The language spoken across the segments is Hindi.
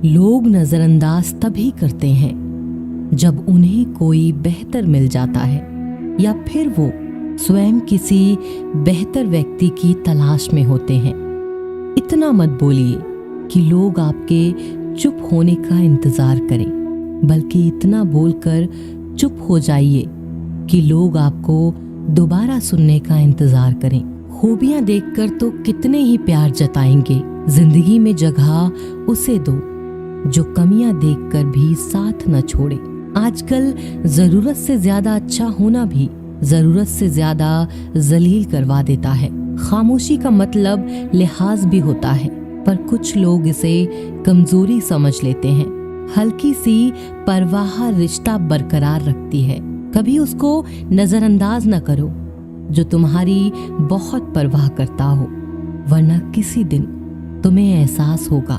लोग नजरअंदाज तभी करते हैं जब उन्हें कोई बेहतर मिल जाता है या फिर वो स्वयं किसी बेहतर व्यक्ति की तलाश में होते हैं। इतना मत बोलिए कि लोग आपके चुप होने का इंतजार करें, बल्कि इतना बोलकर चुप हो जाइए कि लोग आपको दोबारा सुनने का इंतजार करें। खूबियां देखकर तो कितने ही प्यार जताएंगे। जिंदगी में जगह उसे दो जो कमियां देखकर भी साथ न छोड़े। आजकल जरूरत से ज्यादा अच्छा होना भी जरूरत से ज्यादा जलील करवा देता है। खामोशी का मतलब लिहाज भी होता है, पर कुछ लोग इसे कमजोरी समझ लेते हैं। हल्की सी परवाह रिश्ता बरकरार रखती है। कभी उसको नजरअंदाज न करो जो तुम्हारी बहुत परवाह करता हो, वरना किसी दिन तुम्हें एहसास होगा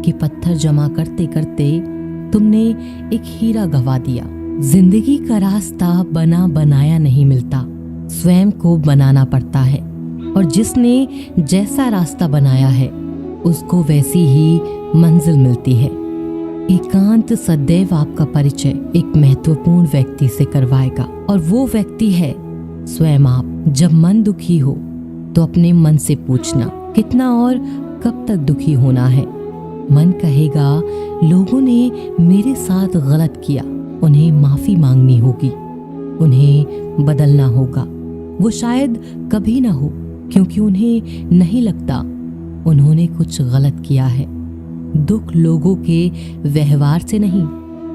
कि पत्थर जमा करते करते तुमने एक हीरा गंवा दिया। जिंदगी का रास्ता बना बनाया नहीं मिलता, स्वयं को बनाना पड़ता है, और जिसने जैसा रास्ता बनाया है उसको वैसी ही मंजिल मिलती है। एकांत सदैव आपका परिचय एक महत्वपूर्ण व्यक्ति से करवाएगा, और वो व्यक्ति है स्वयं आप। जब मन दुखी हो तो अपने मन से पूछना कितना और कब तक दुखी होना है। मन कहेगा लोगों ने मेरे साथ गलत किया, उन्हें माफी मांगनी होगी, उन्हें बदलना होगा। वो शायद कभी ना हो, क्योंकि उन्हें नहीं लगता उन्होंने कुछ गलत किया है। दुख लोगों के व्यवहार से नहीं,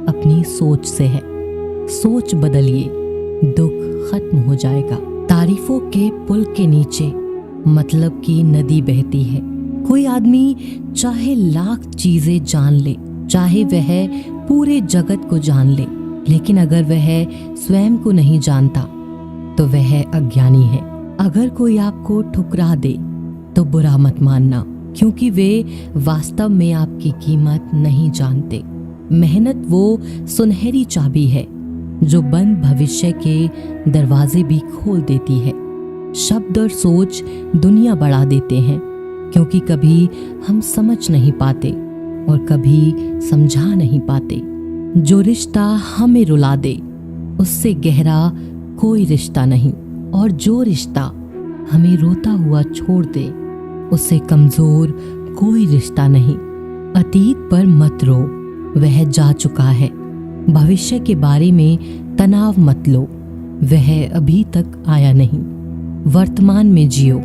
अपनी सोच से है। सोच बदलिए, दुख खत्म हो जाएगा। तारीफों के पुल के नीचे मतलब की नदी बहती है। कोई आदमी चाहे लाख चीजें जान ले, चाहे वह पूरे जगत को जान ले, लेकिन अगर वह स्वयं को नहीं जानता तो वह अज्ञानी है। अगर कोई आपको ठुकरा दे तो बुरा मत मानना, क्योंकि वे वास्तव में आपकी कीमत नहीं जानते। मेहनत वो सुनहरी चाबी है जो बंद भविष्य के दरवाजे भी खोल देती है। शब्द और सोच दुनिया बढ़ा देते हैं, क्योंकि कभी हम समझ नहीं पाते और कभी समझा नहीं पाते। जो रिश्ता हमें रुला दे उससे गहरा कोई रिश्ता नहीं, और जो रिश्ता हमें रोता हुआ छोड़ दे उससे कमजोर कोई रिश्ता नहीं। अतीत पर मत रो, वह जा चुका है। भविष्य के बारे में तनाव मत लो, वह अभी तक आया नहीं। वर्तमान में जियो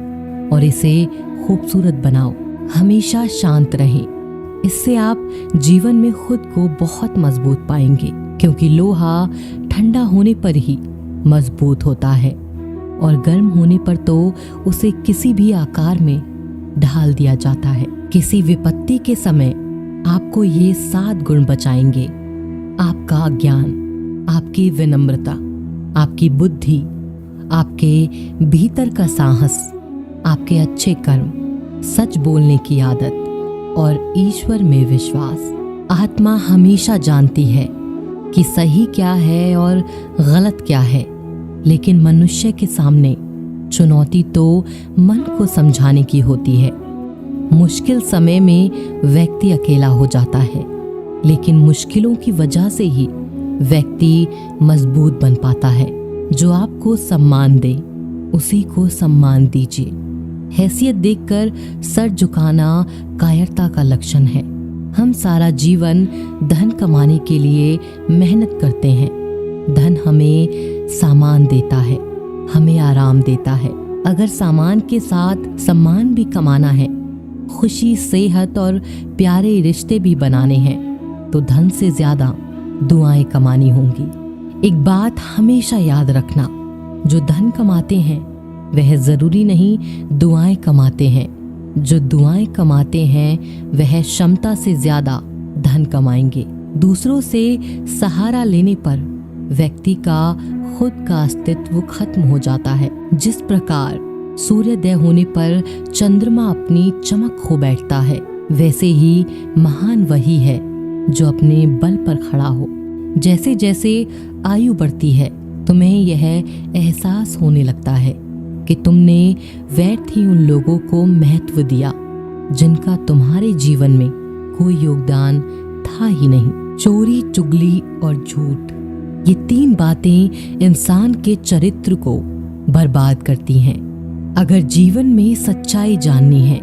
और इसे खूबसूरत बनाओ। हमेशा शांत रहें, इससे आप जीवन में खुद को बहुत मजबूत पाएंगे, क्योंकि लोहा ठंडा होने पर ही मजबूत होता है, और गर्म होने पर तो उसे किसी भी आकार में ढाल दिया जाता है। किसी विपत्ति के समय आपको ये 7 गुण बचाएंगे: आपका ज्ञान, आपकी विनम्रता, आपकी बुद्धि, आपके भीतर का साहस, आपके अच्छे कर्म, सच बोलने की आदत और ईश्वर में विश्वास। आत्मा हमेशा जानती है कि सही क्या है और गलत क्या है, लेकिन मनुष्य के सामने चुनौती तो मन को समझाने की होती है। मुश्किल समय में व्यक्ति अकेला हो जाता है, लेकिन मुश्किलों की वजह से ही व्यक्ति मजबूत बन पाता है। जो आपको सम्मान दे उसी को सम्मान दीजिए। हैसियत देखकर सर झुकाना कायरता का लक्षण है। हम सारा जीवन धन कमाने के लिए मेहनत करते हैं। धन हमें सामान देता है, हमें आराम देता है। अगर सामान के साथ सम्मान भी कमाना है, खुशी, सेहत और प्यारे रिश्ते भी बनाने हैं, तो धन से ज्यादा दुआएं कमानी होंगी। एक बात हमेशा याद रखना, जो धन कमाते हैं वह जरूरी नहीं दुआएं कमाते हैं। जो दुआएं कमाते हैं वह क्षमता से ज्यादा धन कमाएंगे। दूसरों से सहारा लेने पर व्यक्ति का खुद का अस्तित्व खत्म हो जाता है। जिस प्रकार सूर्योदय होने पर चंद्रमा अपनी चमक खो बैठता है, वैसे ही महान वही है जो अपने बल पर खड़ा हो। जैसे जैसे आयु बढ़ती है, तुम्हें यह एहसास होने लगता है कि तुमने व्यर्थ ही उन लोगों को महत्व दिया जिनका तुम्हारे जीवन में कोई योगदान था ही नहीं। चोरी, चुगली और झूठ, ये 3 बातें इंसान के चरित्र को बर्बाद करती हैं। अगर जीवन में सच्चाई जाननी है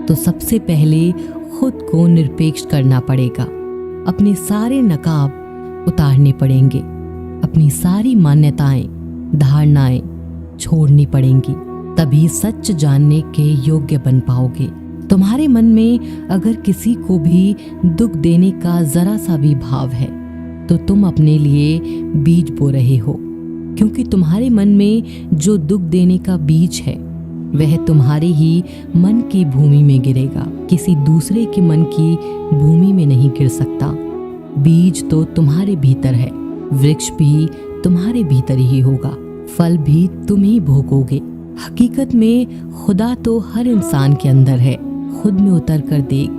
तो सबसे पहले खुद को निरपेक्ष करना पड़ेगा। अपने सारे नकाब उतारने पड़ेंगे, अपनी सारी मान्यताएं, धारणाएं छोड़नी पड़ेंगी, तभी सच जानने के योग्य बन पाओगे। तुम्हारे मन में अगर किसी को भी दुख देने का जरा सा भी भाव है तो तुम अपने लिए बीज बो रहे हो, क्योंकि तुम्हारे मन में जो दुख देने का बीज है वह तुम्हारे ही मन की भूमि में गिरेगा, किसी दूसरे के मन की भूमि में नहीं गिर सकता। बीज तो तुम्हारे भीतर है, वृक्ष भी तुम्हारे भीतर ही होगा, फल भी तुम ही भोगोगे। हकीकत में खुदा तो हर इंसान के अंदर है। खुद में उतर कर देख,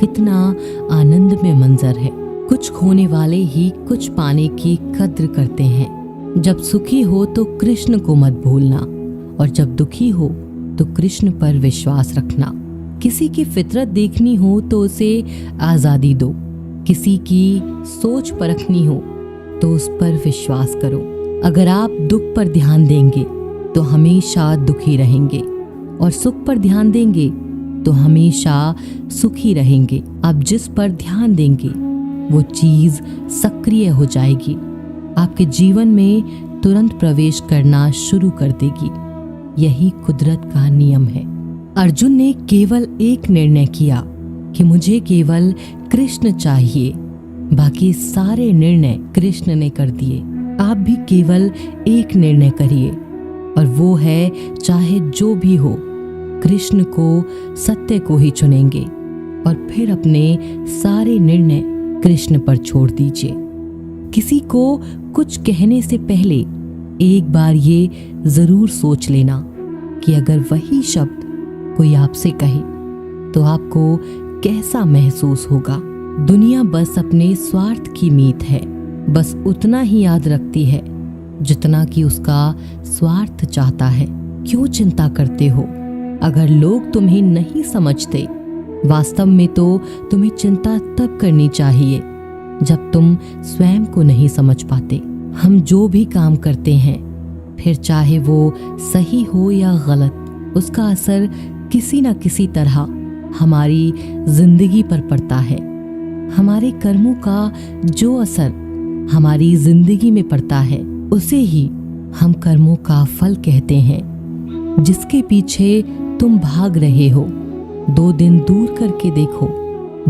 कितना आनंदमय मंजर है। कुछ खोने वाले ही कुछ पाने की कद्र करते हैं। जब सुखी हो तो कृष्ण को मत भूलना, और जब दुखी हो तो कृष्ण पर विश्वास रखना। किसी की फितरत देखनी हो तो उसे आजादी दो, किसी की सोच परखनी हो तो उस पर विश्वास करो। अगर आप दुख पर ध्यान देंगे तो हमेशा दुखी रहेंगे, और सुख पर ध्यान देंगे तो हमेशा सुखी रहेंगे। आप जिस पर ध्यान देंगे वो चीज सक्रिय हो जाएगी, आपके जीवन में तुरंत प्रवेश करना शुरू कर देगी। यही कुदरत का नियम है। अर्जुन ने केवल एक निर्णय किया कि मुझे केवल कृष्ण चाहिए, बाकी सारे निर्णय कृष्ण ने कर दिए। आप भी केवल एक निर्णय करिए, और वो है चाहे जो भी हो, कृष्ण को, सत्य को ही चुनेंगे, और फिर अपने सारे निर्णय कृष्ण पर छोड़ दीजिए। किसी को कुछ कहने से पहले एक बार ये जरूर सोच लेना कि अगर वही शब्द कोई आपसे कहे तो आपको कैसा महसूस होगा। दुनिया बस अपने स्वार्थ की मीत है, बस उतना ही याद रखती है जितना कि उसका स्वार्थ चाहता है। क्यों चिंता करते हो? अगर लोग तुम्हें नहीं समझते, वास्तव में तो तुम्हें चिंता तब करनी चाहिए जब तुम स्वयं को नहीं समझ पाते। हम जो भी काम करते हैं, फिर चाहे वो सही हो या गलत, उसका असर किसी न किसी तरह हमारी जिंदगी पर पड़ता है। हमारे कर्मों का जो असर हमारी जिंदगी में पड़ता है, उसे ही हम कर्मों का फल कहते हैं। जिसके पीछे तुम भाग रहे हो, 2 दिन दूर करके देखो,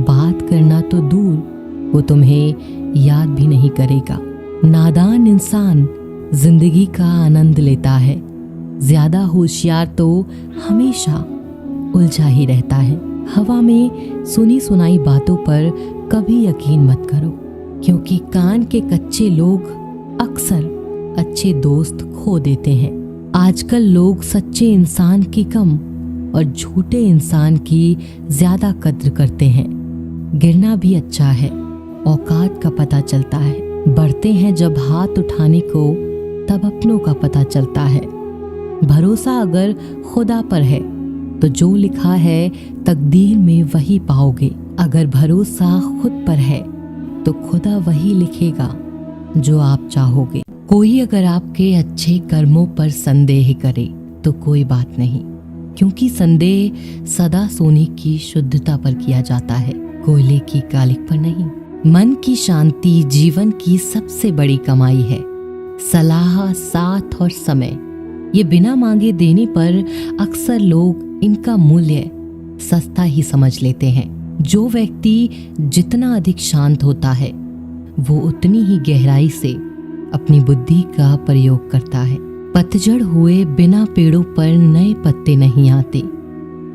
बात करना तो दूर, वो तुम्हें याद भी नहीं करेगा। नादान इंसान जिंदगी का आनंद लेता है, ज्यादा होशियार तो हमेशा उलझा ही रहता है। हवा में सुनी सुनाई बातों पर कभी यकीन मत करो, क्योंकि कान के कच्चे लोग अक्सर अच्छे दोस्त खो देते हैं। आजकल लोग सच्चे इंसान की कम और झूठे इंसान की ज्यादा कद्र करते हैं। गिरना भी अच्छा है, औकात का पता चलता है। बढ़ते हैं जब हाथ उठाने को, तब अपनों का पता चलता है। भरोसा अगर खुदा पर है तो जो लिखा है तकदीर में वही पाओगे। अगर भरोसा खुद पर है तो खुदा वही लिखेगा जो आप चाहोगे। कोई अगर आपके अच्छे कर्मों पर संदेह करे तो कोई बात नहीं, क्योंकि संदेह सदा सोने की शुद्धता पर किया जाता है, कोयले की कालिक पर नहीं। मन की शांति जीवन की सबसे बड़ी कमाई है। सलाह, साथ और समय, ये बिना मांगे देने पर अक्सर लोग इनका मूल्य सस्ता ही समझ लेते हैं। जो व्यक्ति जितना अधिक शांत होता है, वो उतनी ही गहराई से अपनी बुद्धि का प्रयोग करता है। पतझड़ हुए बिना पेड़ों पर नए पत्ते नहीं आते।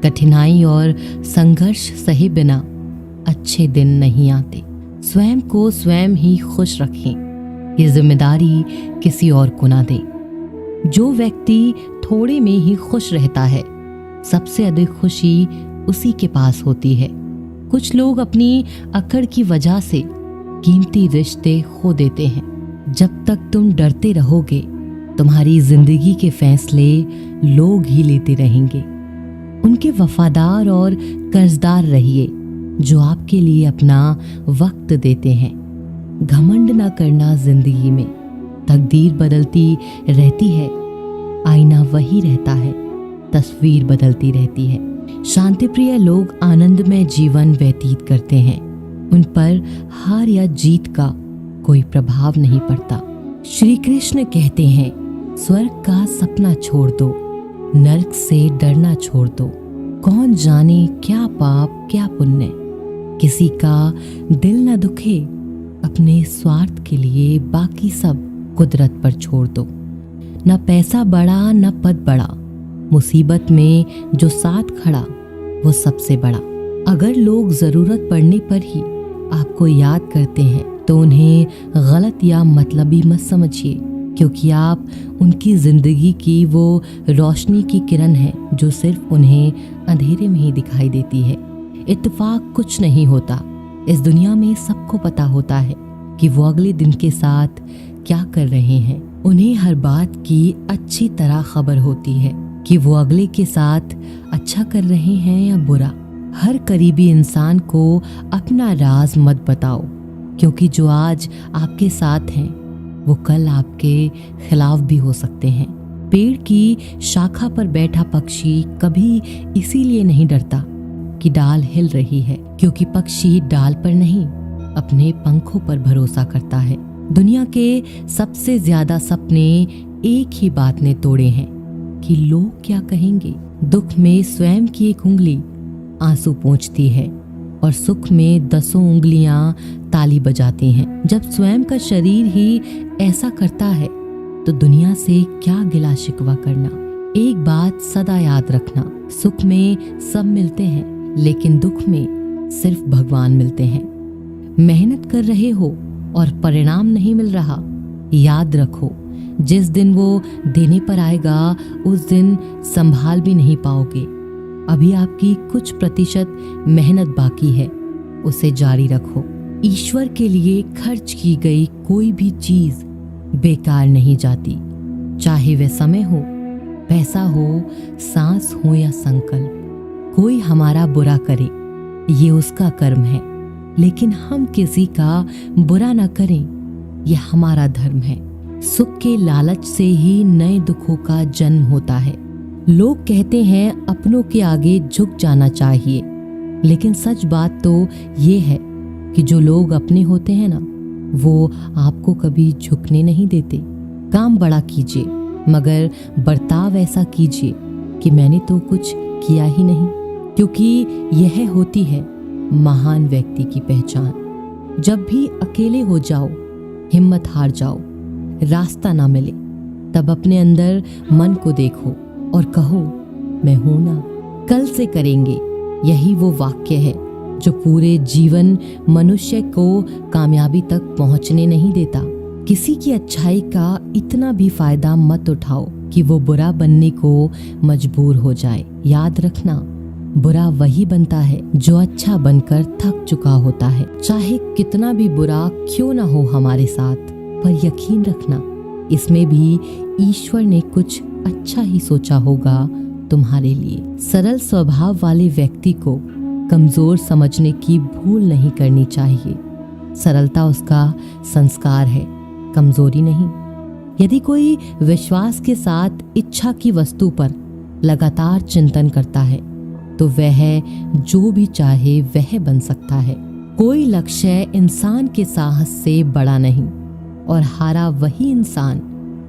कठिनाई और संघर्ष सहे बिना अच्छे दिन नहीं आते। स्वयं को स्वयं ही खुश रखें, ये जिम्मेदारी किसी और को ना दें। जो व्यक्ति थोड़े में ही खुश रहता है, सबसे अधिक खुशी उसी के पास होती है। कुछ लोग अपनी अकड़ की वजह से कीमती रिश्ते खो देते हैं। जब तक तुम डरते रहोगे, तुम्हारी जिंदगी के फैसले लोग ही लेते रहेंगे। उनके वफादार और कर्जदार रहिए, जो आपके लिए अपना वक्त देते हैं। घमंड ना करना जिंदगी में, तकदीर बदलती रहती है, आईना वही रहता है, तस्वीर बदलती रहती है। शांतिप्रिय लोग आनंदमय जीवन व्यतीत करते हैं, उन पर हार या जीत का कोई प्रभाव नहीं पड़ता। श्री कृष्ण कहते हैं, स्वर्ग का सपना छोड़ दो, नरक से डरना छोड़ दो। कौन जाने क्या पाप क्या पुण्य, किसी का दिल न दुखे, अपने स्वार्थ के लिए बाकी सब कुदरत पर छोड़ दो। न पैसा बड़ा न पद बड़ा, मुसीबत में जो साथ खड़ा वो सबसे बड़ा। अगर लोग जरूरत पड़ने पर ही आपको याद करते हैं तो उन्हें गलत या मतलबी मत समझिए, क्योंकि आप उनकी जिंदगी की वो रोशनी की किरण है जो सिर्फ उन्हें अंधेरे में ही दिखाई देती है। इत्तेफाक कुछ नहीं होता, इस दुनिया में सबको पता होता है कि वो अगले दिन के साथ क्या कर रहे हैं। उन्हें हर बात की अच्छी तरह खबर होती है कि वो अगले के साथ अच्छा कर रहे हैं या बुरा। हर करीबी इंसान को अपना राज मत बताओ, क्योंकि जो आज आपके साथ हैं वो कल आपके खिलाफ भी हो सकते हैं। पेड़ की शाखा पर बैठा पक्षी कभी इसीलिए नहीं डरता कि डाल हिल रही है, क्योंकि पक्षी डाल पर नहीं अपने पंखों पर भरोसा करता है। दुनिया के सबसे ज्यादा सपने एक ही बात ने तोड़े हैं कि लोग क्या कहेंगे। दुख में स्वयं की एक उंगली आंसू पोंछती है और सुख में 10 उंगलियां ताली बजाती हैं। जब स्वयं का शरीर ही ऐसा करता है तो दुनिया से क्या गिला शिकवा करना। एक बात सदा याद रखना, सुख में सब मिलते हैं लेकिन दुख में सिर्फ भगवान मिलते हैं। मेहनत कर रहे हो और परिणाम नहीं मिल रहा, याद रखो जिस दिन वो देने पर आएगा उस दिन संभाल भी नहीं पाओगे। अभी आपकी कुछ प्रतिशत मेहनत बाकी है, उसे जारी रखो। ईश्वर के लिए खर्च की गई कोई भी चीज बेकार नहीं जाती, चाहे वह समय हो, पैसा हो, सांस हो या संकल्प। कोई हमारा बुरा करे ये उसका कर्म है, लेकिन हम किसी का बुरा न करें ये हमारा धर्म है। सुख के लालच से ही नए दुखों का जन्म होता है। लोग कहते हैं अपनों के आगे झुक जाना चाहिए, लेकिन सच बात तो ये है कि जो लोग अपने होते हैं ना, वो आपको कभी झुकने नहीं देते। काम बड़ा कीजिए मगर बर्ताव ऐसा कीजिए कि मैंने तो कुछ किया ही नहीं, क्योंकि यह होती है महान व्यक्ति की पहचान। जब भी अकेले हो जाओ, हिम्मत हार जाओ, रास्ता ना मिले, तब अपने अंदर मन को देखो और कहो मैं हूं ना, कल से करेंगे। यही वो वाक्य है जो पूरे जीवन मनुष्य को कामयाबी तक पहुंचने नहीं देता। किसी की अच्छाई का इतना भी फायदा मत उठाओ कि वो बुरा बनने को मजबूर हो जाए। याद रखना, बुरा वही बनता है जो अच्छा बनकर थक चुका होता है। चाहे कितना भी बुरा क्यों ना हो हमारे साथ, पर यकीन रखना इसमें भी ईश्वर ने कुछ अच्छा ही सोचा होगा तुम्हारे लिए। सरल स्वभाव वाले व्यक्ति को कमजोर समझने की भूल नहीं करनी चाहिए। सरलता उसका संस्कार है, कमजोरी नहीं। यदि कोई विश्वास के साथ इच्छा की वस्तु पर लगातार चिंतन करता है तो वह जो भी चाहे वह बन सकता है। कोई लक्ष्य इंसान के साहस से बड़ा नहीं और हारा वही इंसान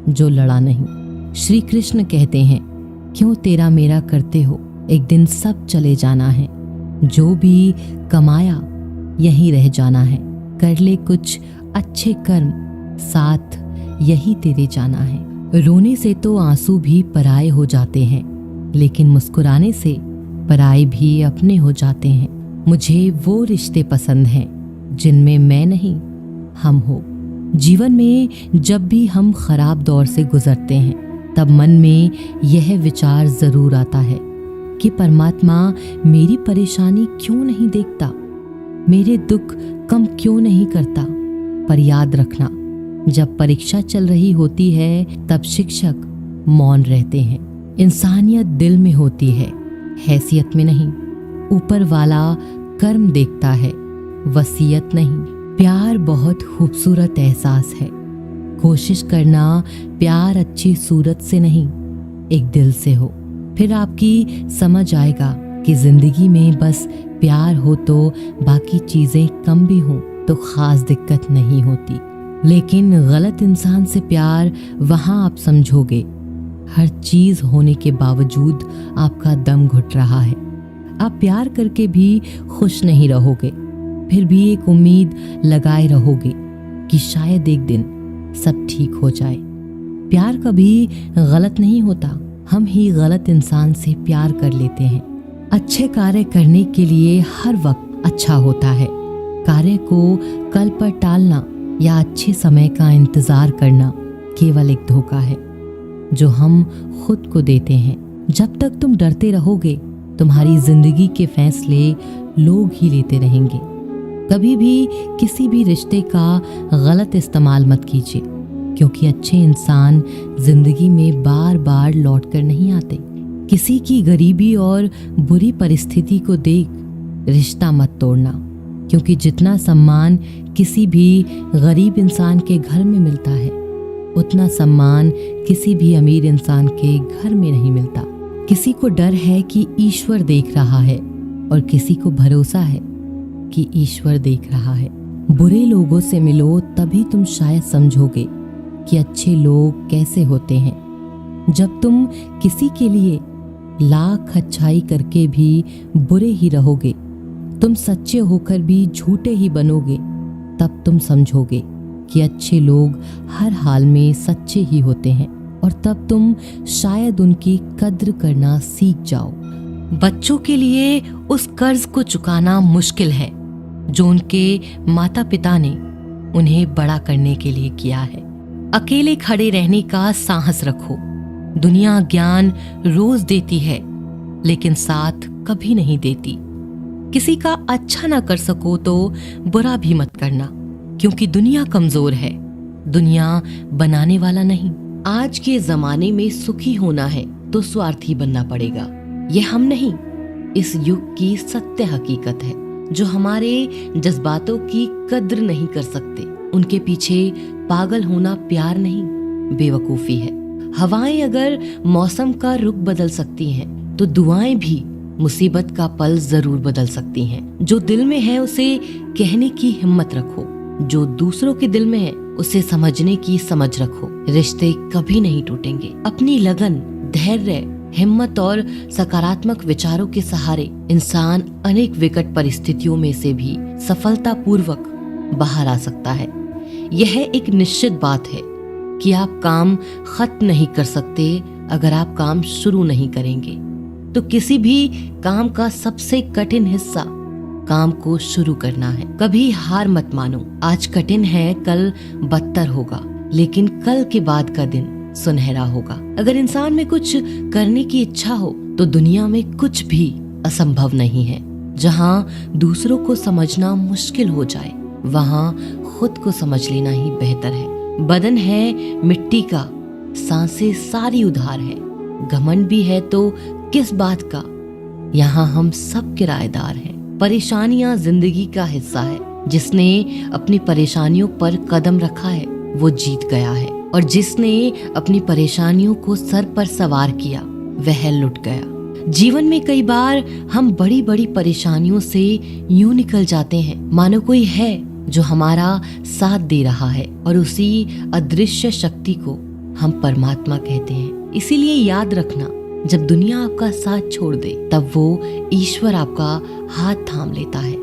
जो लड़ा नहीं। श्री कृष्ण कहते हैं, क्यों तेरा मेरा करते हो, एक दिन सब चले जाना है। जो भी कमाया यहीं रह जाना है। कर ले कुछ अच्छे कर्म, साथ यही तेरे जाना है। रोने से तो आंसू भी पराये हो जाते हैं, लेकिन मुस्कुराने से पराये भी अपने हो जाते हैं। मुझे वो रिश्ते पसंद हैं जिनमें मैं नहीं हम हो। जीवन में जब भी हम खराब दौर से गुजरते हैं तब मन में यह विचार जरूर आता है कि परमात्मा मेरी परेशानी क्यों नहीं देखता, मेरे दुख कम क्यों नहीं करता। पर याद रखना, जब परीक्षा चल रही होती है तब शिक्षक मौन रहते हैं। इंसानियत दिल में होती है, हैसियत में नहीं। ऊपर वाला कर्म देखता है, वसीयत नहीं। प्यार बहुत खूबसूरत एहसास है। कोशिश करना प्यार अच्छी सूरत से नहीं, एक दिल से हो। फिर आपकी समझ आएगा कि जिंदगी में बस प्यार हो तो बाकी चीजें कम भी हों तो खास दिक्कत नहीं होती। लेकिन गलत इंसान से प्यार वहां आप समझोगे हर चीज होने के बावजूद आपका दम घुट रहा है। आप प्यार करके भी खुश नहीं रहोगे, फिर भी एक उम्मीद लगाए रहोगे कि शायद एक दिन सब ठीक हो जाए। प्यार कभी गलत नहीं होता, हम ही गलत इंसान से प्यार कर लेते हैं। अच्छे कार्य करने के लिए हर वक्त अच्छा होता है। कार्य को कल पर टालना या अच्छे समय का इंतजार करना केवल एक धोखा है जो हम खुद को देते हैं। जब तक तुम डरते रहोगे, तुम्हारी जिंदगी के फैसले लोग ही लेते रहेंगे। कभी भी किसी भी रिश्ते का गलत इस्तेमाल मत कीजिए, क्योंकि अच्छे इंसान जिंदगी में बार बार लौट कर नहीं आते। किसी की गरीबी और बुरी परिस्थिति को देख रिश्ता मत तोड़ना, क्योंकि जितना सम्मान किसी भी गरीब इंसान के घर में मिलता है, उतना सम्मान किसी भी अमीर इंसान के घर में नहीं मिलता। किसी को डर है कि ईश्वर देख रहा है और किसी को भरोसा है कि ईश्वर देख रहा है। बुरे लोगों से मिलो, तभी तुम शायद समझोगे कि अच्छे लोग कैसे होते हैं। जब तुम किसी के लिए लाख अच्छाई करके भी बुरे ही रहोगे, तुम सच्चे होकर भी झूठे ही बनोगे, तब तुम समझोगे कि अच्छे लोग हर हाल में सच्चे ही होते हैं, और तब तुम शायद उनकी कद्र करना सीख जाओ। बच्चों के लिए उस कर्ज को चुकाना मुश्किल है जो उनके माता पिता ने उन्हें बड़ा करने के लिए किया है। अकेले खड़े रहने का साहस रखो। दुनिया ज्ञान रोज देती है, लेकिन साथ कभी नहीं देती। किसी का अच्छा ना कर सको तो बुरा भी मत करना, क्योंकि दुनिया कमजोर है, दुनिया बनाने वाला नहीं। आज के जमाने में सुखी होना है तो स्वार्थी बनना पड़ेगा। यह हम नहीं, इस युग की सत्य हकीकत है। जो हमारे जज्बातों की कद्र नहीं कर सकते, उनके पीछे पागल होना प्यार नहीं, बेवकूफी है। हवाएं अगर मौसम का रुख बदल सकती हैं, तो दुआएं भी मुसीबत का पल जरूर बदल सकती हैं। जो दिल में है उसे कहने की हिम्मत रखो, जो दूसरों के दिल में है उसे समझने की समझ रखो। रिश्ते कभी नहीं टूटेंगे। अपनी लगन, धैर्य, हिम्मत और सकारात्मक विचारों के सहारे इंसान अनेक विकट परिस्थितियों में से भी सफलतापूर्वक बाहर आ सकता है। यह एक निश्चित बात है कि आप काम खत्म नहीं कर सकते अगर आप काम शुरू नहीं करेंगे। तो किसी भी काम का सबसे कठिन हिस्सा काम को शुरू करना है। कभी हार मत मानो। आज कठिन है, कल बदतर होगा, लेकिन कल के बाद का दिन सुनहरा होगा। अगर इंसान में कुछ करने की इच्छा हो तो दुनिया में कुछ भी असंभव नहीं है। जहाँ दूसरों को समझना मुश्किल हो जाए, वहाँ खुद को समझ लेना ही बेहतर है। बदन है मिट्टी का, सांसें सारी उधार है। घमंड भी है तो किस बात का, यहाँ हम सब किराएदार हैं। परेशानियां जिंदगी का हिस्सा है। जिसने अपनी परेशानियों पर कदम रखा है वो जीत गया है, और जिसने अपनी परेशानियों को सर पर सवार किया वह लुट गया। जीवन में कई बार हम बड़ी बड़ी परेशानियों से यूं निकल जाते हैं मानो कोई है जो हमारा साथ दे रहा है, और उसी अदृश्य शक्ति को हम परमात्मा कहते हैं। इसीलिए याद रखना, जब दुनिया आपका साथ छोड़ दे, तब वो ईश्वर आपका हाथ थाम लेता है।